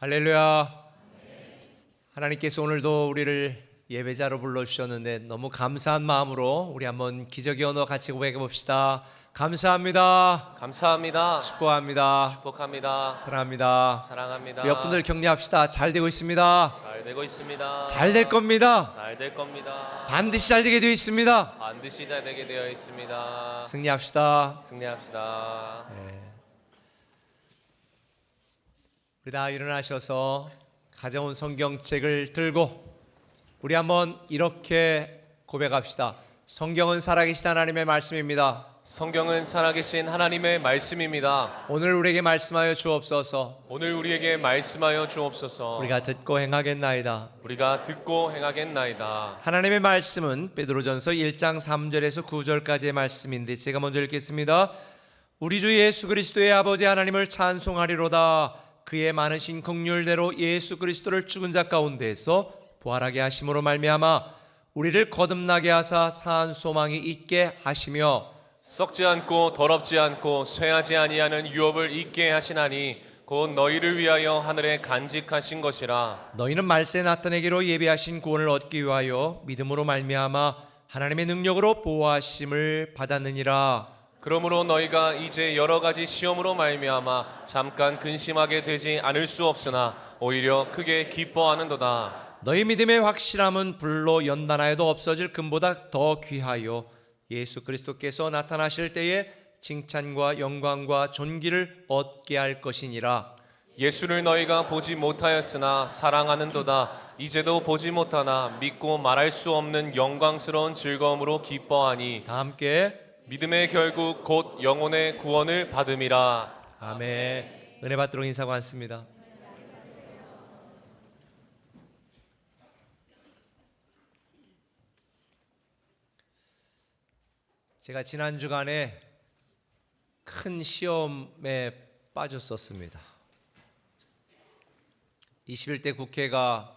할렐루야. 하나님께서 오늘도 우리를 예배자로 불러주셨는데 너무 감사한 마음으로 우리 한번 기적의 언어 같이 고백해 봅시다. 감사합니다. 감사합니다. 축복합니다. 축복합니다. 사랑합니다. 사랑합니다. 몇 분들 격려합시다. 잘 되고 있습니다. 잘 되고 있습니다. 잘 될 겁니다. 잘 될 겁니다. 반드시 잘 되게 되어 있습니다. 반드시 잘 되게 되어 있습니다. 승리합시다. 승리합시다. 우리 다 일어나셔서 가져온 성경책을 들고 우리 한번 이렇게 고백합시다. 성경은 살아계신 하나님의 말씀입니다. 성경은 살아계신 하나님의 말씀입니다. 오늘 우리에게 말씀하여 주옵소서. 오늘 우리에게 말씀하여 주옵소서. 우리가 듣고 행하겠나이다. 우리가 듣고 행하겠나이다. 하나님의 말씀은 베드로전서 1장 3절에서 9절까지의 말씀인데 제가 먼저 읽겠습니다. 우리 주 예수 그리스도의 아버지 하나님을 찬송하리로다. 그의 많으신 긍휼대로 예수 그리스도를 죽은 자 가운데에서 부활하게 하심으로 말미암아 우리를 거듭나게 하사 산 소망이 있게 하시며 썩지 않고 더럽지 않고 쇠하지 아니하는 유업을 있게 하시나니 곧 너희를 위하여 하늘에 간직하신 것이라. 너희는 말세 나타내기로 예비하신 구원을 얻기 위하여 믿음으로 말미암아 하나님의 능력으로 보호하심을 받았느니라. 그러므로 너희가 이제 여러 가지 시험으로 말미암아 잠깐 근심하게 되지 않을 수 없으나 오히려 크게 기뻐하는도다. 너희 믿음의 확실함은 불로 연단하여도 없어질 금보다 더 귀하여 예수 그리스도께서 나타나실 때에 칭찬과 영광과 존귀를 얻게 할 것이니라. 예수를 너희가 보지 못하였으나 사랑하는도다. 이제도 보지 못하나 믿고 말할 수 없는 영광스러운 즐거움으로 기뻐하니 다 함께 믿음의 결국 곧 영혼의 구원을 받음이라. 아멘. 은혜 받도록 인사하고 앉습니다. 제가 지난 주간에 큰 시험에 빠졌었습니다. 21대 국회가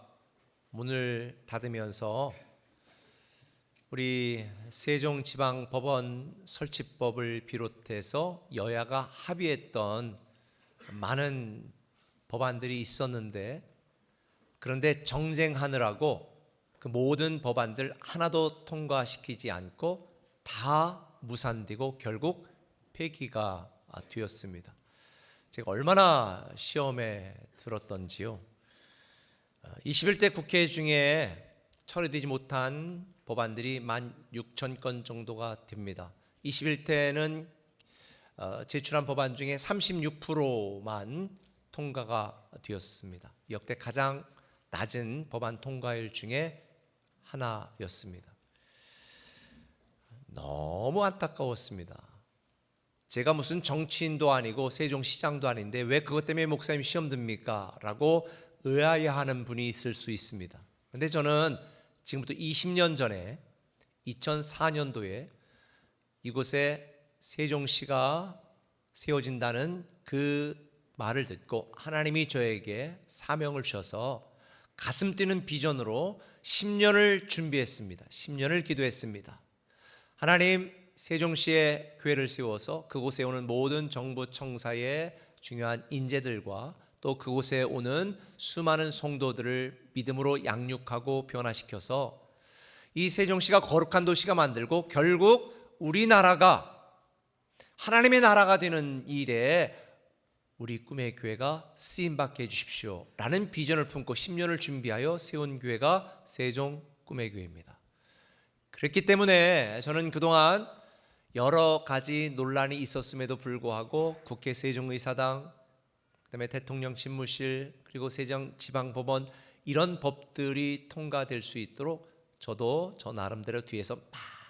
문을 닫으면서 우리 세종지방법원 설치법을 비롯해서 여야가 합의했던 많은 법안들이 있었는데 그런데 정쟁하느라고 그 모든 법안들 하나도 통과시키지 않고 다 무산되고 결국 폐기가 되었습니다. 제가 얼마나 시험에 들었던지요. 21대 국회 중에 처리되지 못한 법안들이 16,000건 정도가 됩니다. 21대는 제출한 법안 중에 36%만 통과가 되었습니다. 역대 가장 낮은 법안 통과율 중에 하나였습니다. 너무 안타까웠습니다. 제가 무슨 정치인도 아니고 세종시장도 아닌데 왜 그것 때문에 목사님 시험 듭니까? 라고 의아해하는 분이 있을 수 있습니다. 그런데 저는 지금부터 20년 전에 2004년도에 이곳에 세종시가 세워진다는 그 말을 듣고 하나님이 저에게 사명을 주셔서 가슴 뛰는 비전으로 10년을 준비했습니다. 10년을 기도했습니다. 하나님, 세종시에 교회를 세워서 그곳에 오는 모든 정부 청사의 중요한 인재들과 또 그곳에 오는 수많은 성도들을 믿음으로 양육하고 변화시켜서 이 세종시가 거룩한 도시가 만들고 결국 우리나라가 하나님의 나라가 되는 일에 우리 꿈의 교회가 쓰임받게 해주십시오 라는 비전을 품고 10년을 준비하여 세운 교회가 세종 꿈의 교회입니다. 그렇기 때문에 저는 그동안 여러 가지 논란이 있었음에도 불구하고 국회 세종의사당, 그다음에 대통령 집무실, 그리고 세종지방법원 이런 법들이 통과될 수 있도록 저도 저 나름대로 뒤에서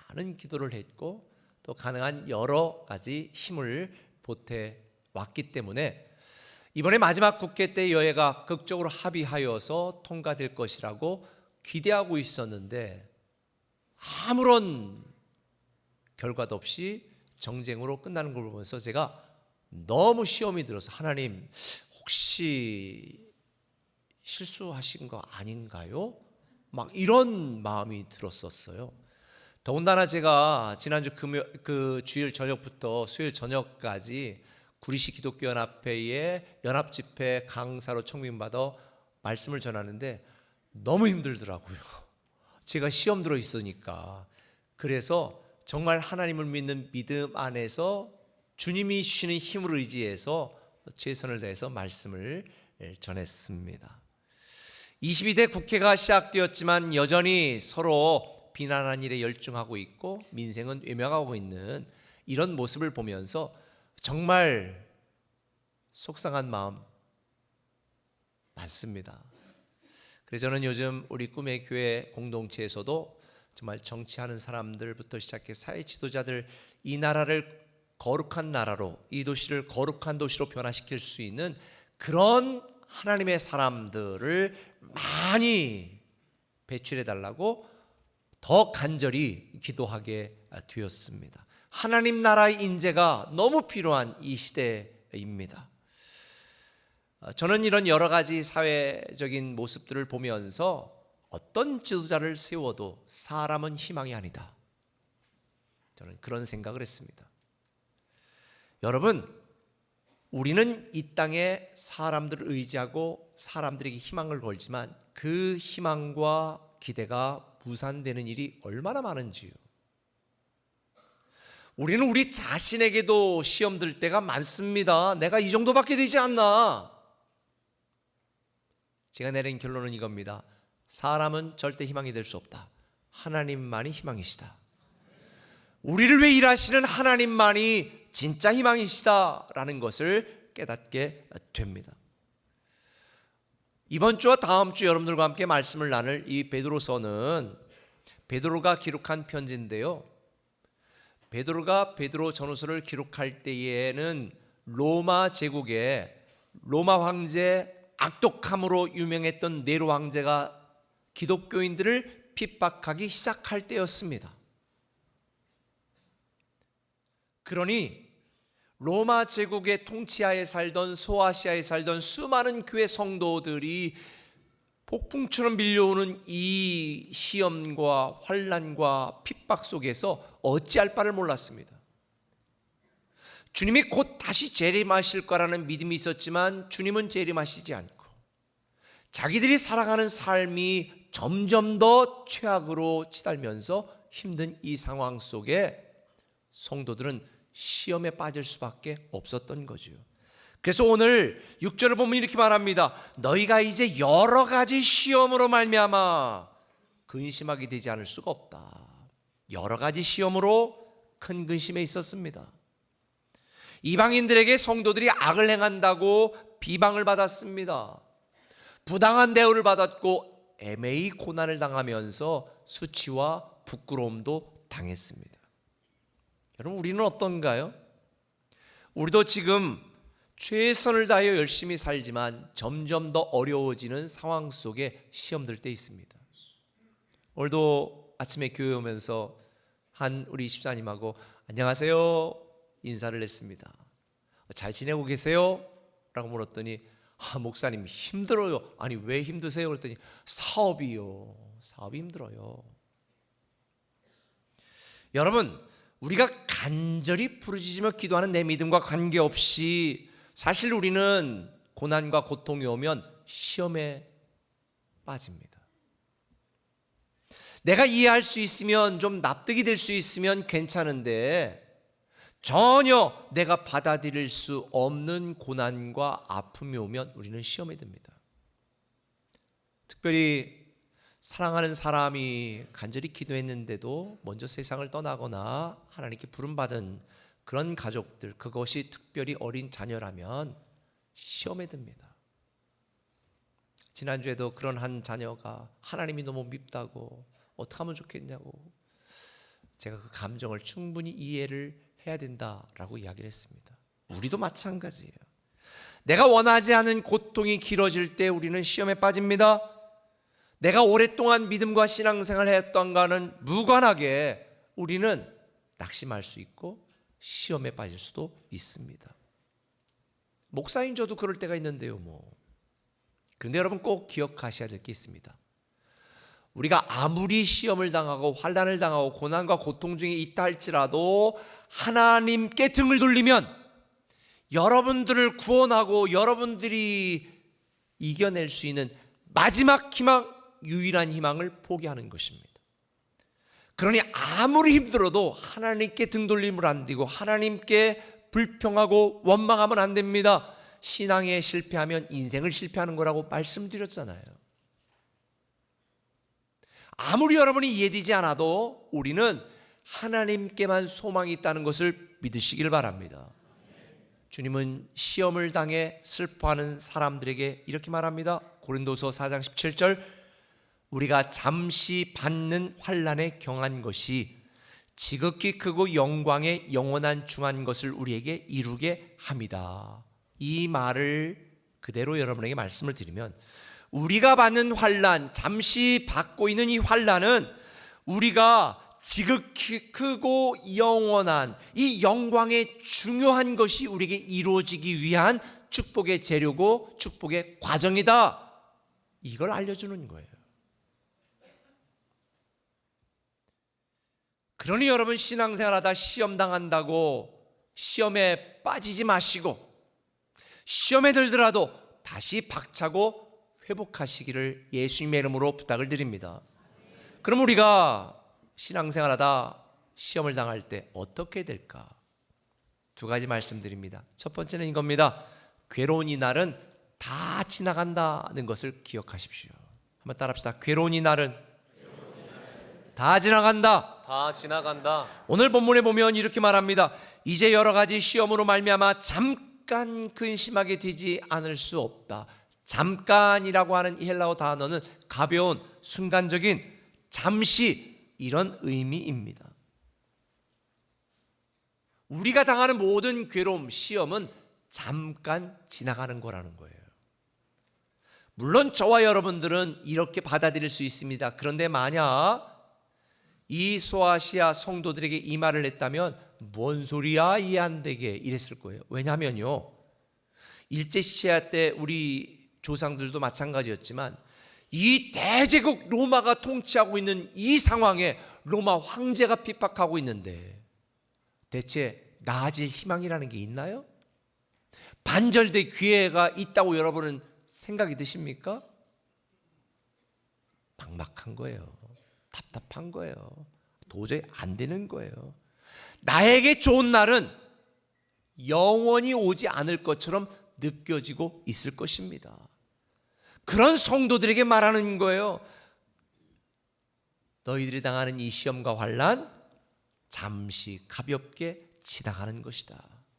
많은 기도를 했고 또 가능한 여러 가지 힘을 보태 왔기 때문에 이번에 마지막 국회 때 여야가 극적으로 합의하여서 통과될 것이라고 기대하고 있었는데 아무런 결과도 없이 정쟁으로 끝나는 걸 보면서 제가 너무 시험이 들어서 하나님 혹시 실수하신 거 아닌가요? 막 이런 마음이 들었었어요. 더군다나 제가 지난주 주일 저녁부터 수요일 저녁까지 구리시 기독교 연합회의 연합집회 강사로 청빙받아 말씀을 전하는데 너무 힘들더라고요. 제가 시험 들어 있으니까. 그래서 정말 하나님을 믿는 믿음 안에서 주님이 주시는 힘을 의지해서 최선을 다해서 말씀을 전했습니다. 22대 국회가 시작되었지만 여전히 서로 비난하는 일에 열중하고 있고 민생은 외면하고 있는 이런 모습을 보면서 정말 속상한 마음 많습니다. 그래서 저는 요즘 우리 꿈의 교회 공동체에서도 정말 정치하는 사람들부터 시작해 사회 지도자들 이 나라를 거룩한 나라로, 이 도시를 거룩한 도시로 변화시킬 수 있는 그런 하나님의 사람들을 많이 배출해 달라고 더 간절히 기도하게 되었습니다. 하나님 나라의 인재가 너무 필요한 이 시대입니다. 저는 이런 여러 가지 사회적인 모습들을 보면서 어떤 지도자를 세워도 사람은 희망이 아니다. 저는 그런 생각을 했습니다. 여러분, 우리는 이 땅에 사람들을 의지하고 사람들에게 희망을 걸지만 그 희망과 기대가 무산되는 일이 얼마나 많은지요. 우리는 우리 자신에게도 시험 들 때가 많습니다. 내가 이 정도밖에 되지 않나. 제가 내린 결론은 이겁니다. 사람은 절대 희망이 될 수 없다. 하나님만이 희망이시다. 우리를 위해 일하시는 하나님만이 진짜 희망이시다라는 것을 깨닫게 됩니다. 이번 주와 다음 주 여러분들과 함께 말씀을 나눌 이 베드로서는 베드로가 기록한 편지인데요. 베드로가 베드로 전후서를 기록할 때에는 로마 제국의 로마 황제 악독함으로 유명했던 네로 황제가 기독교인들을 핍박하기 시작할 때였습니다. 그러니 로마 제국의 통치하에 살던 소아시아에 살던 수많은 교회 성도들이 폭풍처럼 밀려오는 이 시험과 환난과 핍박 속에서 어찌할 바를 몰랐습니다. 주님이 곧 다시 재림하실 거라는 믿음이 있었지만 주님은 재림하시지 않고 자기들이 살아가는 삶이 점점 더 최악으로 치달면서 힘든 이 상황 속에 성도들은 시험에 빠질 수밖에 없었던 거죠. 그래서 오늘 6절을 보면 이렇게 말합니다. 너희가 이제 여러 가지 시험으로 말미암아 근심하게 되지 않을 수가 없다. 여러 가지 시험으로 큰 근심에 있었습니다. 이방인들에게 성도들이 악을 행한다고 비방을 받았습니다. 부당한 대우를 받았고 애매히 고난을 당하면서 수치와 부끄러움도 당했습니다. 여러분, 우리는 어떤가요? 우리도 지금 최선을 다하여 열심히 살지만 점점 더 어려워지는 상황 속에 시험들 때 있습니다. 오늘도 아침에 교회 오면서 한 우리 집사님하고 안녕하세요 인사를 했습니다. 잘 지내고 계세요? 라고 물었더니 목사님 힘들어요. 아니 왜 힘드세요? 그랬더니 사업이요. 사업이 힘들어요. 여러분, 우리가 간절히 부르짖으며 기도하는 내 믿음과 관계없이 사실 우리는 고난과 고통이 오면 시험에 빠집니다. 내가 이해할 수 있으면 좀 납득이 될 수 있으면 괜찮은데 전혀 내가 받아들일 수 없는 고난과 아픔이 오면 우리는 시험에 듭니다. 특별히 사랑하는 사람이 간절히 기도했는데도 먼저 세상을 떠나거나 하나님께 부름받은 그런 가족들, 그것이 특별히 어린 자녀라면 시험에 듭니다. 지난주에도 그런 한 자녀가 하나님이 너무 밉다고 어떻게 하면 좋겠냐고 제가 그 감정을 충분히 이해를 해야 된다라고 이야기를 했습니다. 우리도 마찬가지예요. 내가 원하지 않은 고통이 길어질 때 우리는 시험에 빠집니다. 내가 오랫동안 믿음과 신앙생활을 했던가는 무관하게 우리는 낙심할 수 있고 시험에 빠질 수도 있습니다. 목사인 저도 그럴 때가 있는데요. 그런데 여러분 꼭 기억하셔야 될 게 있습니다. 우리가 아무리 시험을 당하고 환난을 당하고 고난과 고통 중에 있다 할지라도 하나님께 등을 돌리면 여러분들을 구원하고 여러분들이 이겨낼 수 있는 마지막 희망, 유일한 희망을 포기하는 것입니다. 그러니 아무리 힘들어도 하나님께 등 돌림을 안 되고 하나님께 불평하고 원망하면 안 됩니다. 신앙에 실패하면 인생을 실패하는 거라고 말씀드렸잖아요. 아무리 여러분이 이해되지 않아도 우리는 하나님께만 소망이 있다는 것을 믿으시길 바랍니다. 주님은 시험을 당해 슬퍼하는 사람들에게 이렇게 말합니다. 고린도서 4장 17절, 우리가 잠시 받는 환난에 경한 것이 지극히 크고 영광의 영원한 중한 것을 우리에게 이루게 합니다. 이 말을 그대로 여러분에게 말씀을 드리면, 우리가 받는 환난, 잠시 받고 있는 이 환난은 우리가 지극히 크고 영원한 이 영광의 중요한 것이 우리에게 이루어지기 위한 축복의 재료고 축복의 과정이다, 이걸 알려주는 거예요. 그러니 여러분, 신앙생활하다 시험 당한다고 시험에 빠지지 마시고, 시험에 들더라도 다시 박차고 회복하시기를 예수님의 이름으로 부탁을 드립니다. 그럼 우리가 신앙생활하다 시험을 당할 때 어떻게 될까? 두 가지 말씀드립니다. 첫 번째는 이겁니다. 괴로운 이 날은 다 지나간다는 것을 기억하십시오. 한번 따라합시다. 괴로운 이 날은 다 지나간다. 다 지나간다. 오늘 본문에 보면 이렇게 말합니다. 이제 여러 가지 시험으로 말미암아 잠깐 근심하게 되지 않을 수 없다. 잠깐이라고 하는 이 헬라어 단어는 가벼운, 순간적인, 잠시, 이런 의미입니다. 우리가 당하는 모든 괴로움, 시험은 잠깐 지나가는 거라는 거예요. 물론 저와 여러분들은 이렇게 받아들일 수 있습니다. 그런데 만약 이 소아시아 성도들에게 이 말을 했다면 뭔 소리야, 이해 안 되게 이랬을 거예요. 왜냐하면요, 일제시대 때 우리 조상들도 마찬가지였지만 이 대제국 로마가 통치하고 있는 이 상황에 로마 황제가 핍박하고 있는데 대체 나아질 희망이라는 게 있나요? 반절될 기회가 있다고 여러분은 생각이 드십니까? 막막한 거예요. 답답한 거예요. 도저히 안 되는 거예요. 나에게 좋은 날은 영원히 오지 않을 것처럼 느껴지고 있을 것입니다. 그런 성도들에게 말하는 거예요. 너희들이 당하는 이 시험과 환난 잠시 가볍게 지나가는 것이다.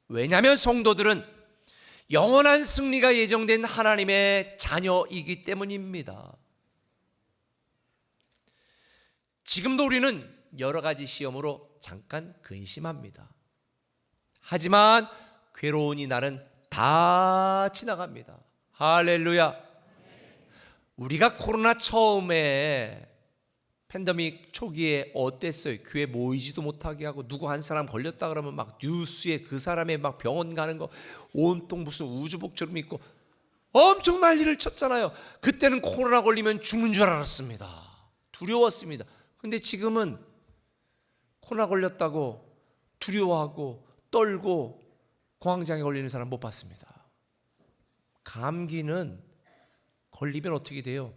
왜냐하면 성도들은 영원한 승리가 예정된 하나님의 자녀이기 때문입니다. 지금도 우리는 여러 가지 시험으로 잠깐 근심합니다. 하지만 괴로운 이 날은 다 지나갑니다. 할렐루야. 우리가 코로나 처음에 팬데믹 초기에 어땠어요? 교회 모이지도 못하게 하고 누구 한 사람 걸렸다 그러면 막 뉴스에 그 사람의 막 병원 가는 거 온통 무슨 우주복처럼 입고 엄청 난리를 쳤잖아요. 그때는 코로나 걸리면 죽는 줄 알았습니다. 두려웠습니다. 근데 지금은 코로나 걸렸다고 두려워하고 떨고 공황장애 걸리는 사람 못 봤습니다. 감기는 걸리면 어떻게 돼요?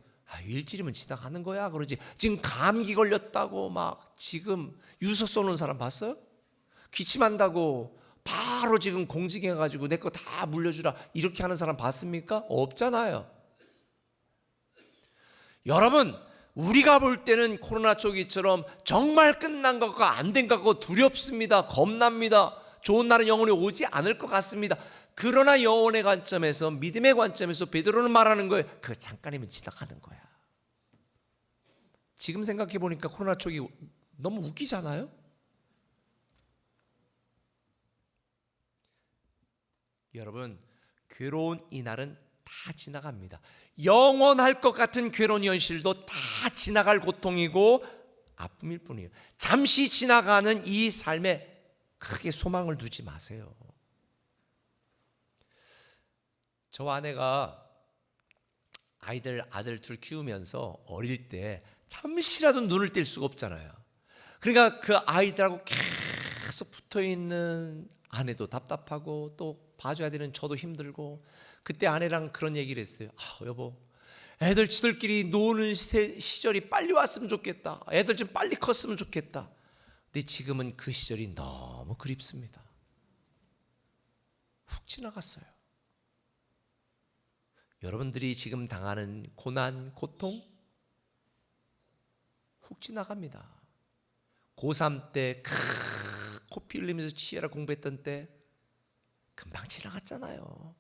일주일이면 지나가는 거야 그러지. 지금 감기 걸렸다고 막 지금 유서 쏘는 사람 봤어요? 기침한다고 바로 지금 공직해가지고 내 거 다 물려주라 이렇게 하는 사람 봤습니까? 없잖아요. 여러분, 우리가 볼 때는 코로나 초기처럼 정말 끝난 것 같고 안 된 것 같고 두렵습니다. 겁납니다. 좋은 날은 영원히 오지 않을 것 같습니다. 그러나 영혼의 관점에서, 믿음의 관점에서 베드로는 말하는 거예요. 그 잠깐이면 지나가는 거야. 지금 생각해 보니까 코로나 초기 너무 웃기잖아요. 여러분, 괴로운 이 날은 다 지나갑니다. 영원할 것 같은 괴로운 현실도 다 지나갈 고통이고 아픔일 뿐이에요. 잠시 지나가는 이 삶에 크게 소망을 두지 마세요. 저 아내가 아들 둘 키우면서 어릴 때 잠시라도 눈을 뗄 수가 없잖아요. 그러니까 그 아이들하고 계속 붙어있는 아내도 답답하고 또 봐줘야 되는 저도 힘들고, 그때 아내랑 그런 얘기를 했어요. 여보, 애들 지들끼리 노는 시절이 빨리 왔으면 좋겠다. 애들 좀 빨리 컸으면 좋겠다. 근데 지금은 그 시절이 너무 그립습니다. 훅 지나갔어요. 여러분들이 지금 당하는 고난, 고통 훅 지나갑니다. 고3 때 코피 흘리면서 치열하 공부했던 때 금방 지나갔잖아요.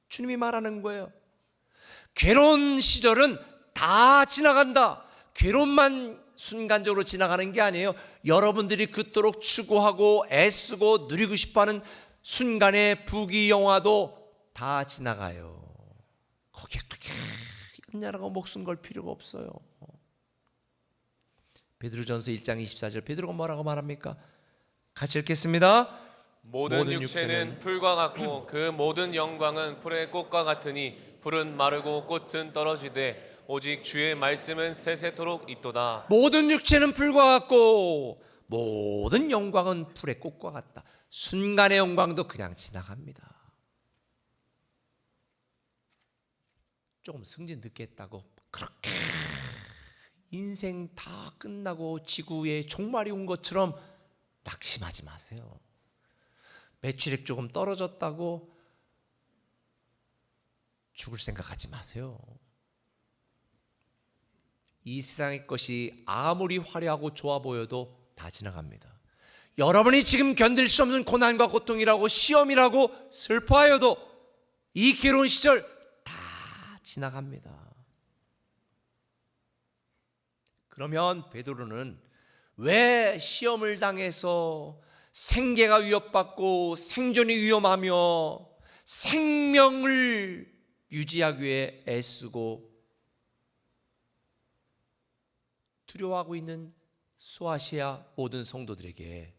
주님이 말하는 거예요. 괴로운 시절은 다 지나간다. 괴로움만 순간적으로 지나가는 게 아니에요. 여러분들이 그토록 추구하고 애쓰고 누리고 싶어하는 순간의 부귀영화도 다 지나가요. 거기에 그렇게 연연하고 목숨 걸 필요가 없어요. 베드로전서 1장 24절 베드로가 뭐라고 말합니까? 같이 읽겠습니다. 모든 육체는 풀과 같고 그 모든 영광은 풀의 꽃과 같으니 풀은 마르고 꽃은 떨어지되 오직 주의 말씀은 세세토록 있도다. 모든 육체는 풀과 같고 모든 영광은 풀의 꽃과 같다. 순간의 영광도 그냥 지나갑니다. 조금 승진 늦게 했다고 그렇게 인생 다 끝나고 지구에 종말이 온 것처럼 낙심하지 마세요. 매출액 조금 떨어졌다고 죽을 생각하지 마세요. 이 세상의 것이 아무리 화려하고 좋아 보여도 다 지나갑니다. 여러분이 지금 견딜 수 없는 고난과 고통이라고 시험이라고 슬퍼하여도 이 괴로운 시절 다 지나갑니다. 그러면 베드로는 왜 시험을 당해서 생계가 위협받고 생존이 위험하며 생명을 유지하기 위해 애쓰고 두려워하고 있는 소아시아 모든 성도들에게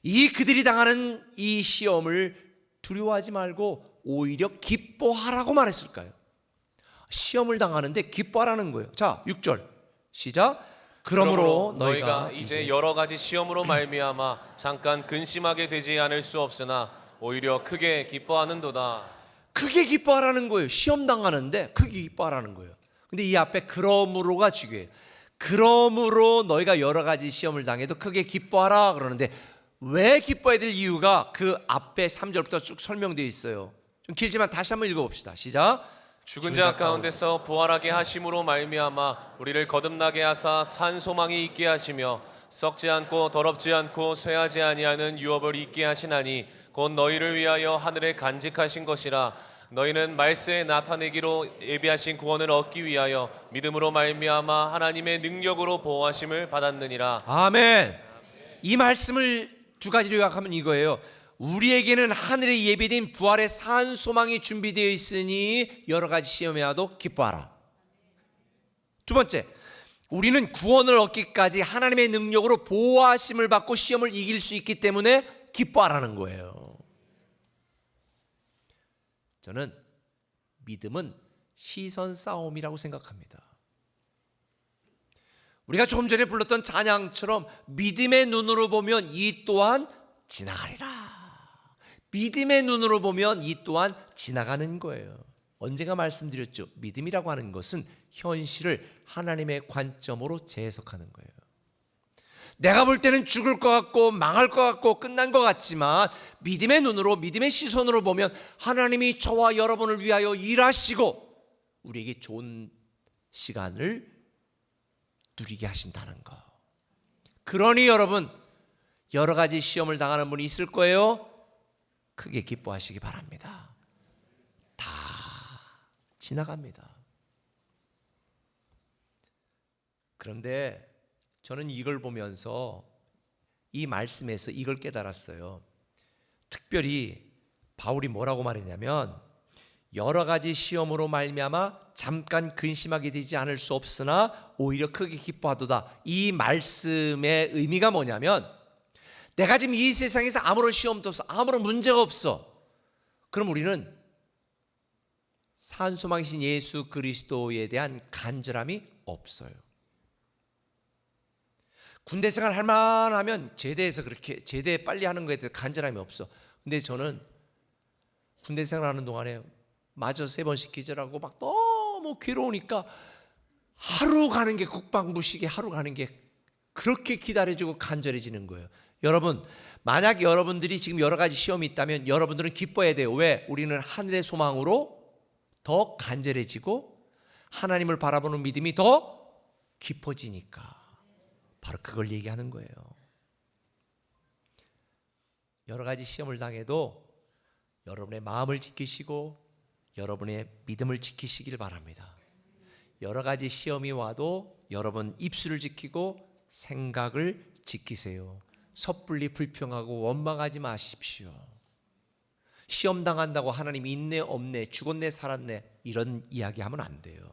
이 그들이 당하는 이 시험을 두려워하지 말고 오히려 기뻐하라고 말했을까요? 시험을 당하는데 기뻐하라는 거예요. 자, 6절 시작. 그러므로 너희가 이제 여러 가지 시험으로 말미암아 잠깐 근심하게 되지 않을 수 없으나 오히려 크게 기뻐하는도다. 크게 기뻐하라는 거예요. 시험 당하는데 크게 기뻐하라는 거예요. 근데 이 앞에 그러므로가 중요해요. 그러므로 너희가 여러 가지 시험을 당해도 크게 기뻐하라 그러는데 왜 기뻐해야 될 이유가 그 앞에 3절부터 쭉 설명되어 있어요. 좀 길지만 다시 한번 읽어봅시다. 시작. 죽은 자 가운데서 부활하게 하심으로 말미암아 우리를 거듭나게 하사 산 소망이 있게 하시며 썩지 않고 더럽지 않고 쇠하지 아니하는 유업을 있게 하시나니 곧 너희를 위하여 하늘에 간직하신 것이라. 너희는 말세에 나타내기로 예비하신 구원을 얻기 위하여 믿음으로 말미암아 하나님의 능력으로 보호하심을 받았느니라. 아멘. 이 말씀을 두 가지로 요약하면 이거예요. 우리에게는 하늘에 예비된 부활의 산 소망이 준비되어 있으니 여러 가지 시험에 와도 기뻐하라. 두 번째, 우리는 구원을 얻기까지 하나님의 능력으로 보호하심을 받고 시험을 이길 수 있기 때문에 기뻐하라는 거예요. 저는 믿음은 시선 싸움이라고 생각합니다. 우리가 조금 전에 불렀던 찬양처럼 믿음의 눈으로 보면 이 또한 지나가리라. 믿음의 눈으로 보면 이 또한 지나가는 거예요. 언젠가 말씀드렸죠. 믿음이라고 하는 것은 현실을 하나님의 관점으로 재해석하는 거예요. 내가 볼 때는 죽을 것 같고 망할 것 같고 끝난 것 같지만 믿음의 눈으로 믿음의 시선으로 보면 하나님이 저와 여러분을 위하여 일하시고 우리에게 좋은 시간을 누리게 하신다는 거. 그러니 여러분 여러 가지 시험을 당하는 분이 있을 거예요. 크게 기뻐하시기 바랍니다. 다 지나갑니다. 그런데 저는 이걸 보면서 이 말씀에서 이걸 깨달았어요. 특별히 바울이 뭐라고 말했냐면 여러 가지 시험으로 말미암아 잠깐 근심하게 되지 않을 수 없으나 오히려 크게 기뻐하도다. 이 말씀의 의미가 뭐냐면 내가 지금 이 세상에서 아무런 시험도 없어, 아무런 문제가 없어. 그럼 우리는 산소망이신 예수 그리스도에 대한 간절함이 없어요. 군대 생활 할 만하면 제대해서 그렇게 제대 빨리 하는 거에 대해서 간절함이 없어. 근데 저는 군대 생활하는 동안에 마저 3번씩 기절하고 막 너무 괴로우니까 하루 가는 게 국방부식에 하루 가는 게 그렇게 기다려지고 간절해지는 거예요. 여러분, 만약 여러분들이 지금 여러 가지 시험이 있다면 여러분들은 기뻐해야 돼요. 왜? 우리는 하늘의 소망으로 더 간절해지고 하나님을 바라보는 믿음이 더 깊어지니까. 바로 그걸 얘기하는 거예요. 여러 가지 시험을 당해도 여러분의 마음을 지키시고 여러분의 믿음을 지키시길 바랍니다. 여러 가지 시험이 와도 여러분 입술을 지키고 생각을 지키세요. 섣불리 불평하고 원망하지 마십시오. 시험 당한다고 하나님 있네 없네 죽었네 살았네 이런 이야기하면 안 돼요.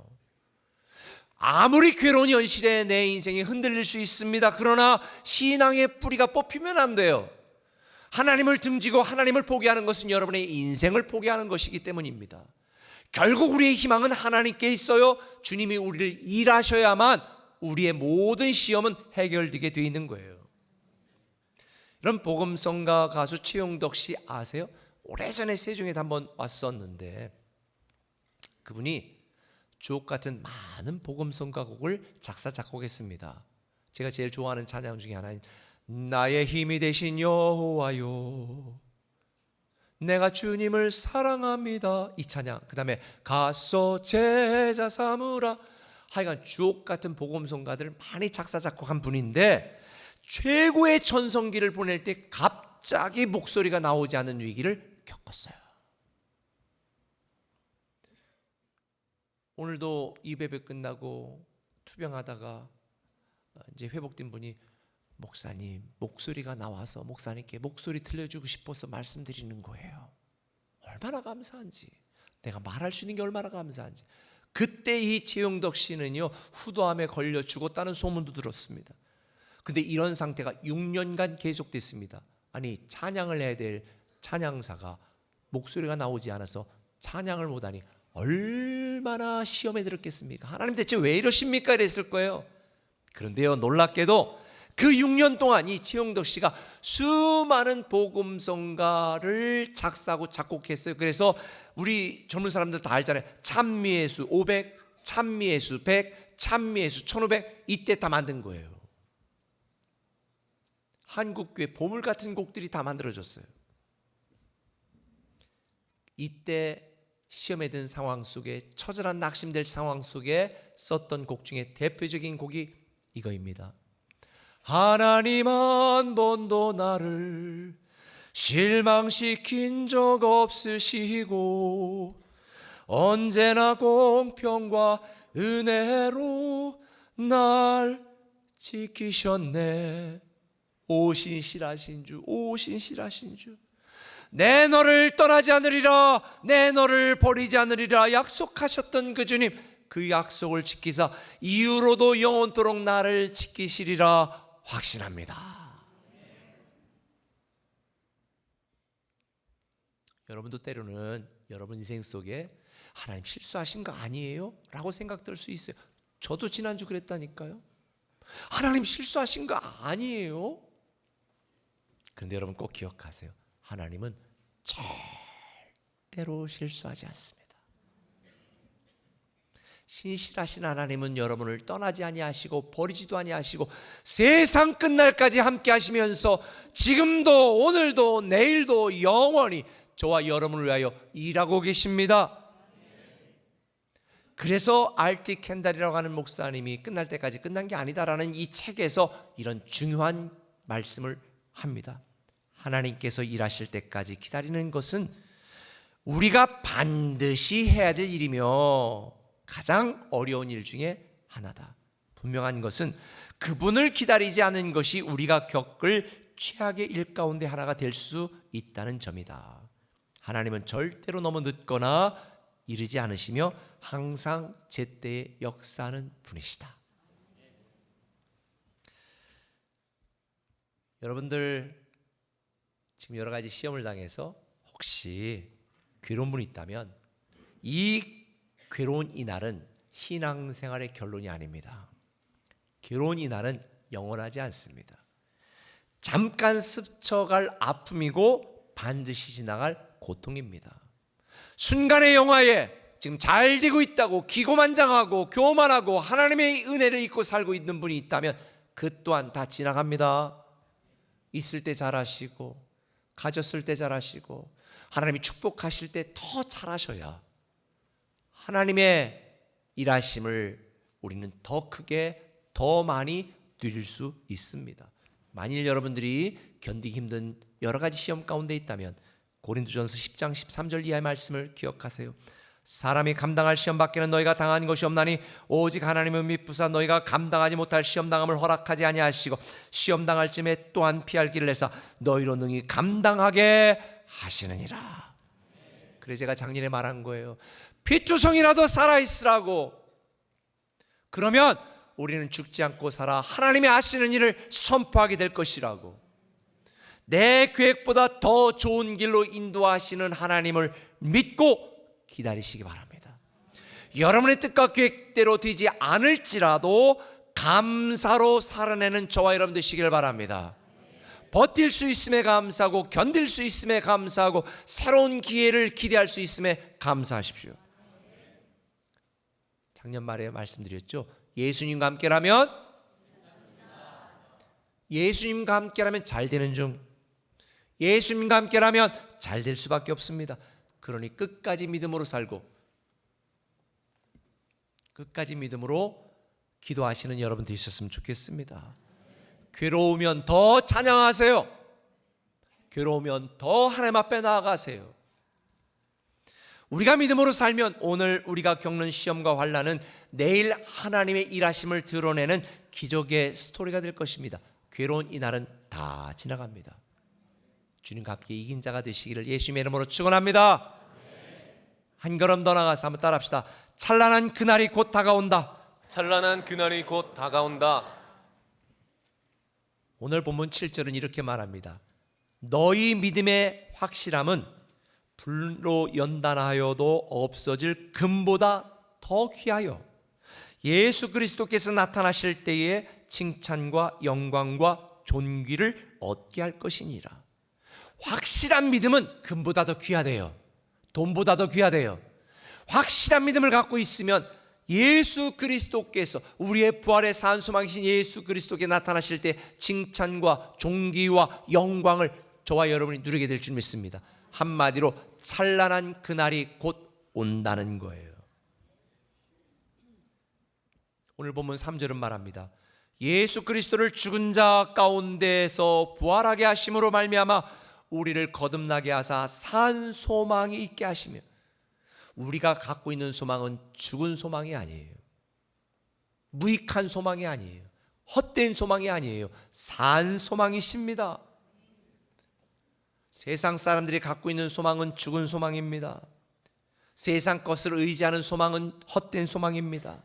아무리 괴로운 현실에 내 인생이 흔들릴 수 있습니다. 그러나 신앙의 뿌리가 뽑히면 안 돼요. 하나님을 등지고 하나님을 포기하는 것은 여러분의 인생을 포기하는 것이기 때문입니다. 결국 우리의 희망은 하나님께 있어요. 주님이 우리를 일하셔야만 우리의 모든 시험은 해결되게 되어 있는 거예요. 이런 복음성가 가수 최용덕 씨 아세요? 오래전에 세종에도 한번 왔었는데 그분이 주옥 같은 많은 복음성가 곡을 작사 작곡했습니다. 제가 제일 좋아하는 찬양 중에 하나인 나의 힘이 되신 여호와요 내가 주님을 사랑합니다 이 찬양, 그 다음에 가서 제자 삼으라, 하여간 주옥 같은 복음성가들을 많이 작사 작곡한 분인데 최고의 전성기를 보낼 때 갑자기 목소리가 나오지 않는 위기를 겪었어요. 오늘도 이배배 끝나고 투병하다가 이제 회복된 분이 목사님 목소리가 나와서 목사님께 목소리 들려주고 싶어서 말씀드리는 거예요. 얼마나 감사한지, 내가 말할 수 있는 게 얼마나 감사한지. 그때 이 최용덕 씨는요 후두암에 걸려 죽었다는 소문도 들었습니다. 근데 이런 상태가 6년간 계속됐습니다. 아니 찬양을 해야 될 찬양사가 목소리가 나오지 않아서 찬양을 못하니 얼마나 시험에 들었겠습니까? 하나님 대체 왜 이러십니까? 이랬을 거예요. 그런데요 놀랍게도 그 6년 동안 이 최용덕 씨가 수많은 복음성가를 작사하고 작곡했어요. 그래서 우리 젊은 사람들 다 알잖아요. 찬미예수 500, 찬미예수 100, 찬미예수 1500 이때 다 만든 거예요. 한국교회 보물 같은 곡들이 다 만들어졌어요. 이때 시험에 든 상황 속에, 처절한 낙심될 상황 속에 썼던 곡 중에 대표적인 곡이 이거입니다. 하나님 한 번도 나를 실망시킨 적 없으시고 언제나 공평과 은혜로 날 지키셨네. 오 신실하신 주, 오 신실하신 주, 내 너를 떠나지 않으리라, 내 너를 버리지 않으리라 약속하셨던 그 주님, 그 약속을 지키사 이후로도 영원토록 나를 지키시리라 확신합니다. 여러분도 때로는 여러분 인생 속에 하나님 실수하신 거 아니에요? 라고 생각될 수 있어요. 저도 지난주 그랬다니까요. 하나님 실수하신 거 아니에요? 그런데 여러분 꼭 기억하세요. 하나님은 절대로 실수하지 않습니다. 신실하신 하나님은 여러분을 떠나지 아니하시고 버리지도 아니하시고 세상 끝날까지 함께 하시면서 지금도 오늘도 내일도 영원히 저와 여러분을 위하여 일하고 계십니다. 그래서 알티 캔달이라고 하는 목사님이 끝날 때까지 끝난 게 아니다라는 이 책에서 이런 중요한 말씀을 합니다. 하나님께서 일하실 때까지 기다리는 것은 우리가 반드시 해야 될 일이며 가장 어려운 일 중에 하나다. 분명한 것은 그분을 기다리지 않는 것이 우리가 겪을 최악의 일 가운데 하나가 될 수 있다는 점이다. 하나님은 절대로 너무 늦거나 이르지 않으시며 항상 제때에 역사하는 분이시다. 여러분들 지금 여러 가지 시험을 당해서 혹시 괴로운 분이 있다면 이 괴로운 이날은 신앙생활의 결론이 아닙니다. 괴로운 이날은 영원하지 않습니다. 잠깐 스쳐갈 아픔이고 반드시 지나갈 고통입니다. 순간의 영화에 지금 잘 되고 있다고 기고만장하고 교만하고 하나님의 은혜를 잊고 살고 있는 분이 있다면 그 또한 다 지나갑니다. 있을 때 잘하시고 가졌을 때 잘하시고 하나님이 축복하실 때 더 잘하셔야 하나님의 일하심을 우리는 더 크게 더 많이 누릴 수 있습니다. 만일 여러분들이 견디기 힘든 여러 가지 시험 가운데 있다면 고린도전서 10장 13절 이하의 말씀을 기억하세요. 사람이 감당할 시험 밖에는 너희가 당한 것이 없나니 오직 하나님은 미쁘사 너희가 감당하지 못할 시험 당함을 허락하지 아니하시고 시험 당할 쯤에 또한 피할 길을 내사 너희로 능히 감당하게 하시느니라. 그래 제가 작년에 말한 거예요. 피투성이라도 살아있으라고. 그러면 우리는 죽지 않고 살아 하나님이 하시는 일을 선포하게 될 것이라고. 내 계획보다 더 좋은 길로 인도하시는 하나님을 믿고 기다리시기 바랍니다. 여러분의 뜻과 계획대로 되지 않을지라도 감사로 살아내는 저와 여러분 되시길 바랍니다. 버틸 수 있음에 감사하고 견딜 수 있음에 감사하고 새로운 기회를 기대할 수 있음에 감사하십시오. 작년 말에 말씀드렸죠. 예수님과 함께라면 잘 되는 중, 예수님과 함께라면 잘 될 수밖에 없습니다. 그러니 끝까지 믿음으로 살고 끝까지 믿음으로 기도하시는 여러분 되셨으면 좋겠습니다. 괴로우면 더 찬양하세요. 괴로우면 더 하나님 앞에 나아가세요. 우리가 믿음으로 살면 오늘 우리가 겪는 시험과 환난은 내일 하나님의 일하심을 드러내는 기적의 스토리가 될 것입니다. 괴로운 이 날은 다 지나갑니다. 주님과 함께 이긴 자가 되시기를 예수님의 이름으로 축원합니다. 한 걸음 더 나가서 한번 따라합시다. 찬란한 그날이 곧 다가온다. 찬란한 그날이 곧 다가온다. 오늘 본문 7절은 이렇게 말합니다. 너희 믿음의 확실함은 불로 연단하여도 없어질 금보다 더 귀하여 예수 그리스도께서 나타나실 때에 칭찬과 영광과 존귀를 얻게 할 것이니라. 확실한 믿음은 금보다 더 귀하대요. 돈보다 더 귀하대요. 확실한 믿음을 갖고 있으면 예수 그리스도께서 우리의 부활의 산소망이신 예수 그리스도께 나타나실 때 칭찬과 존귀와 영광을 저와 여러분이 누리게 될 줄 믿습니다. 한마디로 찬란한 그날이 곧 온다는 거예요. 오늘 본문 3절은 말합니다. 예수 그리스도를 죽은 자 가운데서 부활하게 하심으로 말미암아 우리를 거듭나게 하사 산 소망이 있게 하시며, 우리가 갖고 있는 소망은 죽은 소망이 아니에요. 무익한 소망이 아니에요. 헛된 소망이 아니에요. 산 소망이십니다. 세상 사람들이 갖고 있는 소망은 죽은 소망입니다. 세상 것을 의지하는 소망은 헛된 소망입니다.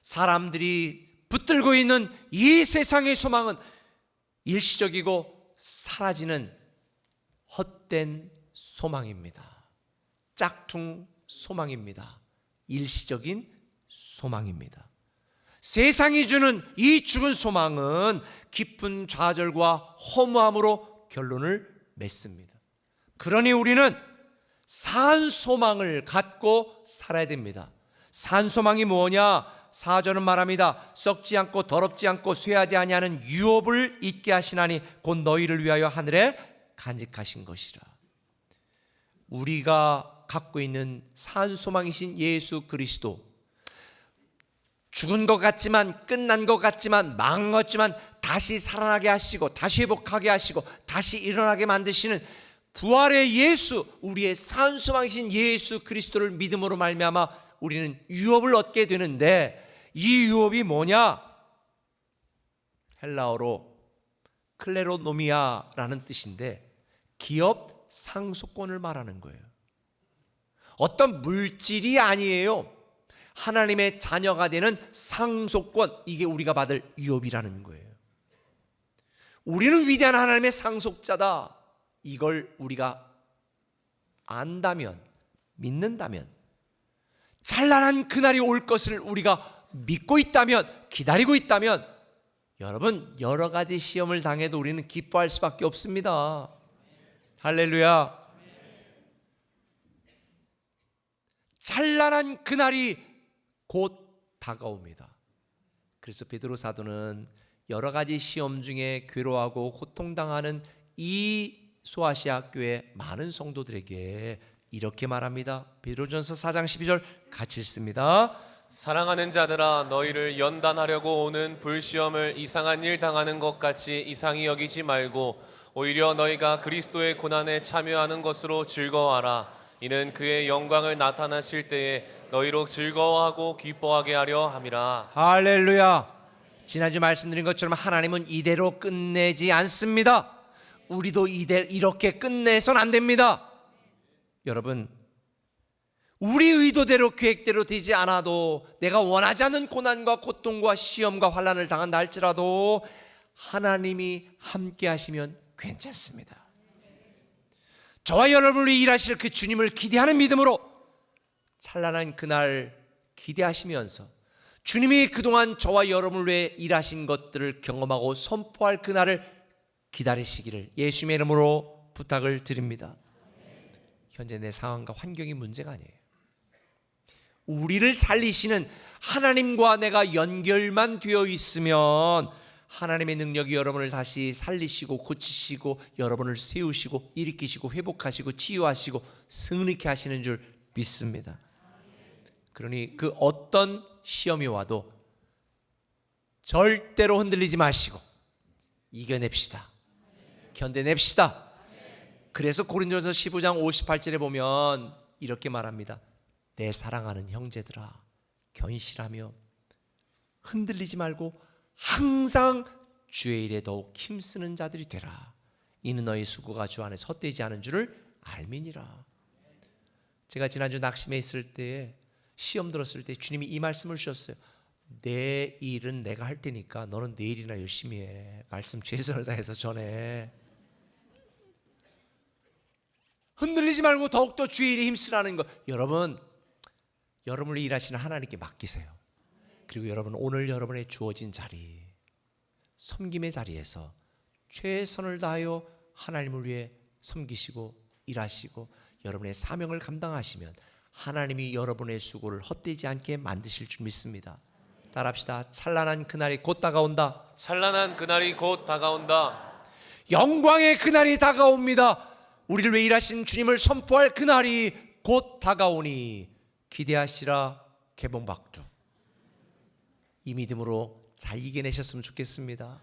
사람들이 붙들고 있는 이 세상의 소망은 일시적이고 사라지는 헛된 소망입니다. 짝퉁 소망입니다. 일시적인 소망입니다. 세상이 주는 이 죽은 소망은 깊은 좌절과 허무함으로 결론을 맺습니다. 그러니 우리는 산 소망을 갖고 살아야 됩니다. 산 소망이 뭐냐? 4절은 말합니다. 썩지 않고 더럽지 않고 쇠하지 아니하는 유업을 잊게 하시나니 곧 너희를 위하여 하늘에 간직하신 것이라. 우리가 갖고 있는 산 소망이신 예수 그리스도, 죽은 것 같지만 끝난 것 같지만 망했지만 다시 살아나게 하시고 다시 회복하게 하시고 다시 일어나게 만드시는 부활의 예수, 우리의 산 소망이신 예수 그리스도를 믿음으로 말미암아 우리는 유업을 얻게 되는데, 이 유업이 뭐냐? 헬라어로 클레로노미아라는 뜻인데 기업 상속권을 말하는 거예요. 어떤 물질이 아니에요. 하나님의 자녀가 되는 상속권, 이게 우리가 받을 유업이라는 거예요. 우리는 위대한 하나님의 상속자다. 이걸 우리가 안다면, 믿는다면, 찬란한 그날이 올 것을 우리가 믿고 있다면, 기다리고 있다면, 여러분 여러 가지 시험을 당해도 우리는 기뻐할 수밖에 없습니다. 할렐루야. 찬란한 그날이 곧 다가옵니다. 그래서 베드로 사도는 여러 가지 시험 중에 괴로워하고 고통당하는 이 소아시아 교회 많은 성도들에게 이렇게 말합니다. 베드로전서 4장 12절 같이 읽습니다. 사랑하는 자들아, 너희를 연단하려고 오는 불시험을 이상한 일 당하는 것 같이 이상히 여기지 말고 오히려 너희가 그리스도의 고난에 참여하는 것으로 즐거워하라. 이는 그의 영광을 나타나실 때에 너희로 즐거워하고 기뻐하게 하려 함이라. 할렐루야. 지난주 말씀드린 것처럼 하나님은 이대로 끝내지 않습니다. 우리도 이렇게 끝내선 안 됩니다. 여러분, 우리 의도대로 계획대로 되지 않아도 내가 원하지 않는 고난과 고통과 시험과 환난을 당한다 할지라도 하나님이 함께 하시면 괜찮습니다. 저와 여러분을 위해 일하실 그 주님을 기대하는 믿음으로 찬란한 그날 기대하시면서 주님이 그동안 저와 여러분을 위해 일하신 것들을 경험하고 선포할 그날을 기다리시기를 예수님의 이름으로 부탁을 드립니다. 현재 내 상황과 환경이 문제가 아니에요. 우리를 살리시는 하나님과 내가 연결만 되어 있으면 하나님의 능력이 여러분을 다시 살리시고 고치시고 여러분을 세우시고 일으키시고 회복하시고 치유하시고 승리케 하시는 줄 믿습니다. 그러니 그 어떤 시험이 와도 절대로 흔들리지 마시고 이겨냅시다. 견뎌냅시다. 그래서 고린도전서 15장 58절에 보면 이렇게 말합니다. 내 사랑하는 형제들아, 견실하며 흔들리지 말고 항상 주의 일에 더욱 힘쓰는 자들이 되라. 이는 너희 수고가 주 안에서 헛되지 않은 줄을 알미니라. 제가 지난주 낙심에 있을 때 시험 들었을 때 주님이 이 말씀을 주셨어요. 내 일은 내가 할 테니까 너는 내 일이나 열심히 해. 말씀 최선을 다해서 전해. 흔들리지 말고 더욱더 주의 일에 힘쓰라는 것. 여러분을 일하시는 하나님께 맡기세요. 그리고 여러분 오늘 여러분의 주어진 자리, 섬김의 자리에서 최선을 다하여 하나님을 위해 섬기시고 일하시고 여러분의 사명을 감당하시면 하나님이 여러분의 수고를 헛되지 않게 만드실 줄 믿습니다. 따라합시다. 찬란한 그날이 곧 다가온다. 찬란한 그날이 곧 다가온다. 영광의 그날이 다가옵니다. 우리를 위해 일하신 주님을 선포할 그날이 곧 다가오니 기대하시라. 개봉박두. 이 믿음으로 잘 이겨내셨으면 좋겠습니다.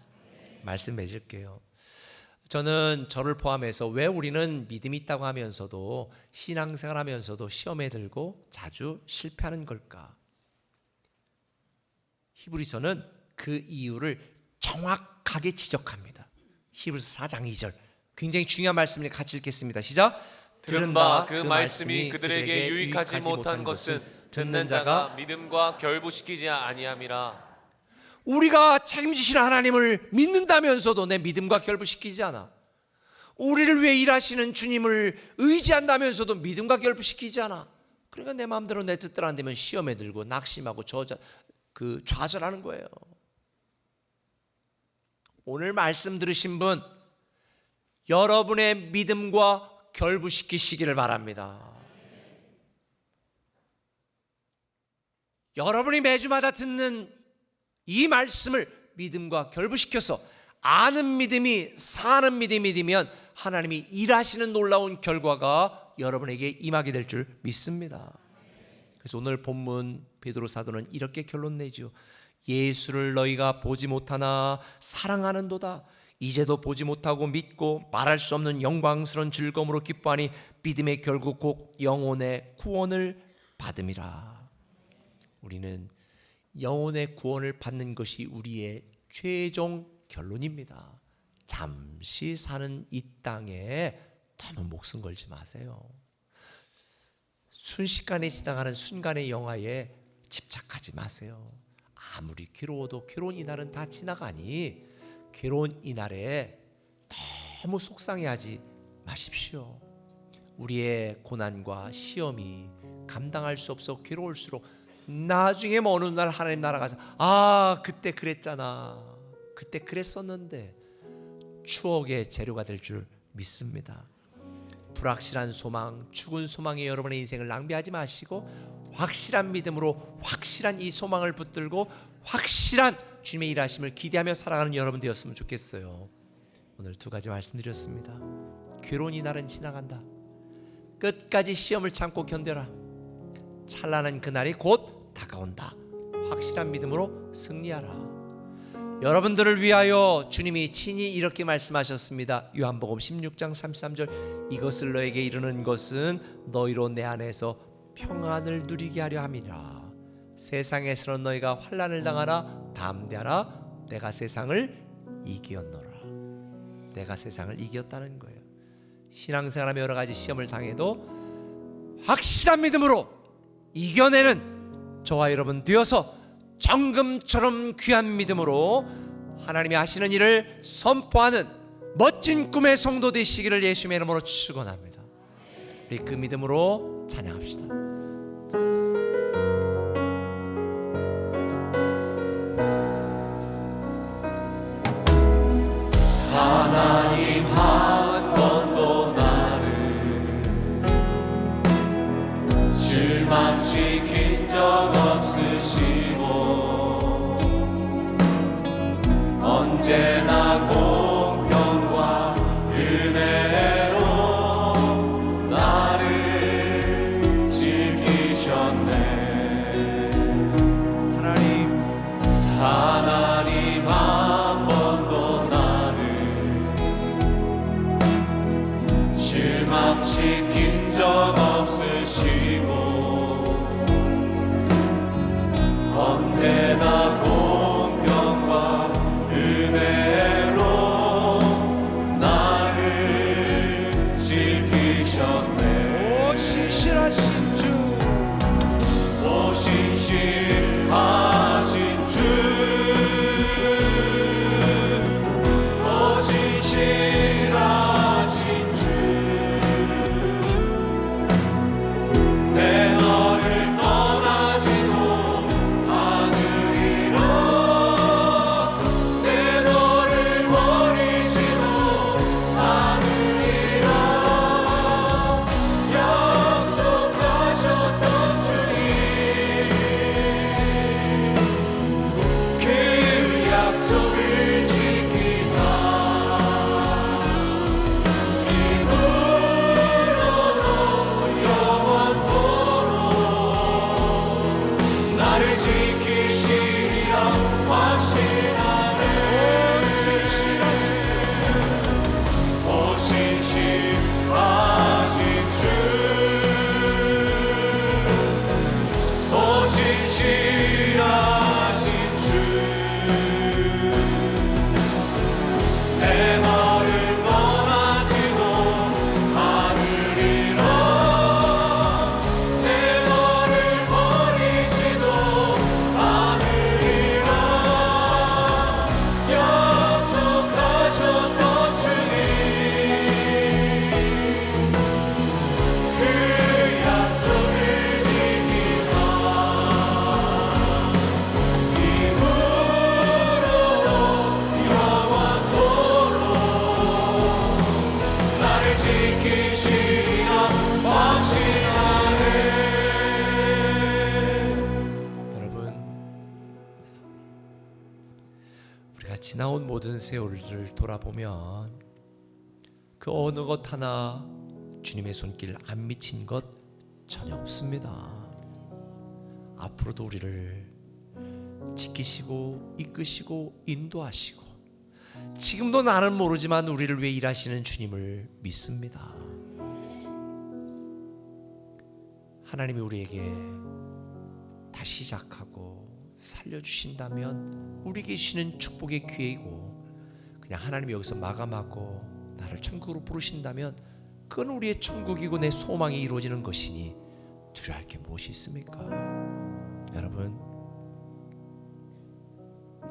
말씀 맺을게요. 저는 저를 포함해서 왜 우리는 믿음이 있다고 하면서도 신앙생활 하면서도 시험에 들고 자주 실패하는 걸까? 히브리서는 그 이유를 정확하게 지적합니다. 히브리서 4장 2절 굉장히 중요한 말씀을 같이 읽겠습니다. 시작. 들은 바 그 말씀이 그들에게 유익하지 못한 것은 듣는 자가 믿음과 결부시키지 아니함이라. 우리가 책임지시는 하나님을 믿는다면서도 내 믿음과 결부시키지 않아. 우리를 위해 일하시는 주님을 의지한다면서도 믿음과 결부시키지 않아. 그러니까 내 마음대로 내 뜻대로 안 되면 시험에 들고 낙심하고 좌절하는 거예요. 오늘 말씀 들으신 분 여러분의 믿음과 결부시키시기를 바랍니다. 여러분이 매주마다 듣는 이 말씀을 믿음과 결부시켜서 아는 믿음이 사는 믿음이 되면 하나님이 일하시는 놀라운 결과가 여러분에게 임하게 될 줄 믿습니다. 그래서 오늘 본문 베드로 사도는 이렇게 결론 내죠. 예수를 너희가 보지 못하나 사랑하는도다. 이제도 보지 못하고 믿고 말할 수 없는 영광스러운 즐거움으로 기뻐하니 믿음의 결국 곧 영혼의 구원을 받음이라. 우리는 영혼의 구원을 받는 것이 우리의 최종 결론입니다. 잠시 사는 이 땅에 너무 목숨 걸지 마세요. 순식간에 지나가는 순간의 영화에 집착하지 마세요. 아무리 괴로워도 괴로운 이날은 다 지나가니 괴로운 이날에 너무 속상해하지 마십시오. 우리의 고난과 시험이 감당할 수 없어 괴로울수록 나중에 어느 날 하나님 나라 가서 그때 그랬잖아, 그때 그랬었는데 추억의 재료가 될 줄 믿습니다. 불확실한 소망, 죽은 소망에 여러분의 인생을 낭비하지 마시고 확실한 믿음으로 확실한 이 소망을 붙들고 확실한 주님의 일하심을 기대하며 살아가는 여러분 되었으면 좋겠어요. 오늘 두 가지 말씀드렸습니다. 괴로운 이 날은 지나간다. 끝까지 시험을 참고 견뎌라. 찬란한 그날이 곧 다가온다. 확실한 믿음으로 승리하라. 여러분들을 위하여 주님이 친히 이렇게 말씀하셨습니다. 요한복음 16장 33절 이것을 너에게 이르는 것은 너희로 내 안에서 평안을 누리게 하려 함이라. 세상에서는 너희가 환난을 당하라. 담대하라. 내가 세상을 이기었노라. 내가 세상을 이겼다는 거예요. 신앙생활하며 여러 가지 시험을 당해도 확실한 믿음으로 이겨내는 저와 여러분 되어서 정금처럼 귀한 믿음으로 하나님이 하시는 일을 선포하는 멋진 꿈의 성도 되시기를 예수님의 이름으로 축원합니다. 우리 그 믿음으로 찬양합시다. 하나님 한 번도 나를 실망시킨 적 없으시고 언제나 공평과 은혜로 나를 지키셨네. 하나님 한 번도 나를 실망시킨 적 없으시고 언제나 공평과 은혜로 나를 지키셨네. 오 신실하신 주, 오 신실하신 주, 오 신실하신 주, 내 너를 떠나지도 않으리라. 내 너를 버리지도 않으리라. 약속하셨던 주님, 그 약속을 지키사 이후로도 영원토록 나를 지키시리라 확신하네. 오 신실하신 주, 오 신실하신 주, 내 너를 떠나지도 않으리라. 내 너를 버리지도 않으리라. 약속하셨던 주님, 그 약속을 지키사 이후로도 영원토록 나를 지키시리라 확신하네. 여러분, 우리가 지나온 모든 세월을 돌아보면 그 어느 것 하나 주님의 손길 안 미친 것 전혀 없습니다. 앞으로도 우리를 지키시고 이끄시고 인도하시고 지금도 나는 모르지만 우리를 위해 일하시는 주님을 믿습니다. 하나님이 우리에게 다시 시작하고 살려주신다면 우리에게 주시는 축복의 기회이고, 그냥 하나님이 여기서 마감하고 나를 천국으로 부르신다면 그건 우리의 천국이고 내 소망이 이루어지는 것이니 두려워할 게 무엇이 있습니까? 여러분,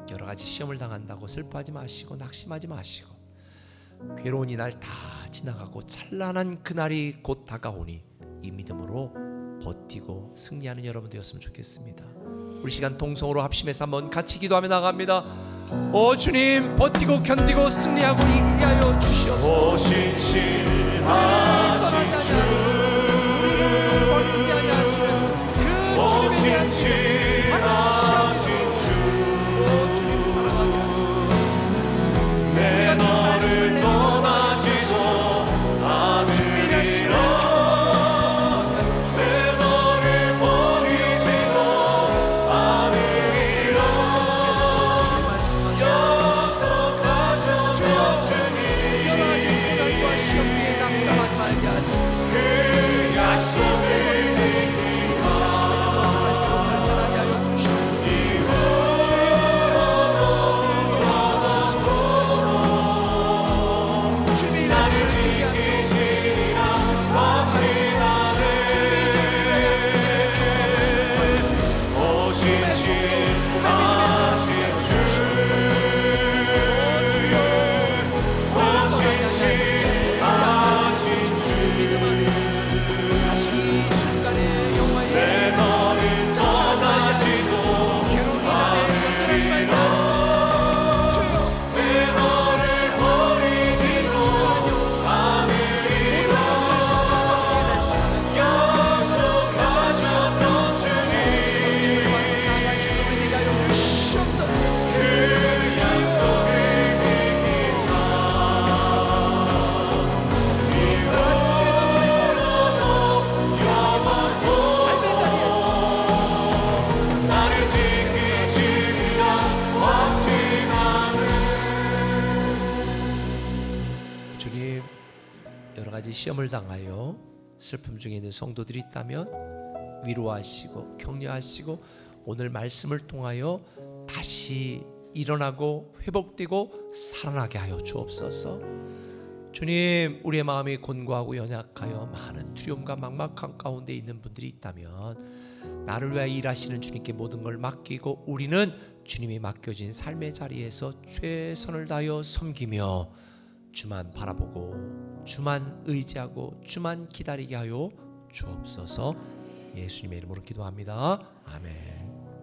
여러 가지 시험을 당한다고 슬퍼하지 마시고 낙심하지 마시고, 괴로운 이 날 다 지나가고 찬란한 그날이 곧 다가오니 이 믿음으로 버티고 승리하는 여러분 되었으면 좋겠습니다. 우리 시간 동성으로 합심해서 한번 같이 기도하며 나갑니다. 오 주님, 버티고 견디고 승리하고 이기게 하여 주시옵소서. 오 신실하신 주, 우리를 버리지 아니하시는 그 신실하신 주 주님 사랑하게 하시고 내 너를 떠나지도 않으리라 내 너를 버리지도 않으리라 약속하셨던 주님 고난과 시험 위에 낙담하지 말게 하시고 그 약속을 지키사 살기로 결단하게 하여 주시옵소서. 주님이 나를 지키시리라 확신하네 오 신실하신 주 오 신실하신 주 다시 순간의 영화에 내 너를 떠나지도 괴로운 이날에 연결하지 말게 하시고 주여 내 너를 버리지도 않으리라 약속하셨던 주님 그 약속을 지키사 나를 지키시리라 확신하네 주님, 여러 가지 시험을 당하여 슬픔 중에 있는 성도들이 있다면 위로하시고 격려하시고 오늘 말씀을 통하여 다시 일어나고 회복되고 살아나게 하여 주옵소서. 주님, 우리의 마음이 곤고하고 연약하여 많은 두려움과 막막함 가운데 있는 분들이 있다면 나를 위하여 일하시는 주님께 모든 걸 맡기고 우리는 주님이 맡겨진 삶의 자리에서 최선을 다하여 섬기며 주만 바라보고 주만 의지하고 주만 기다리게 하여 주옵소서. 예수님의 이름으로 기도합니다. 아멘.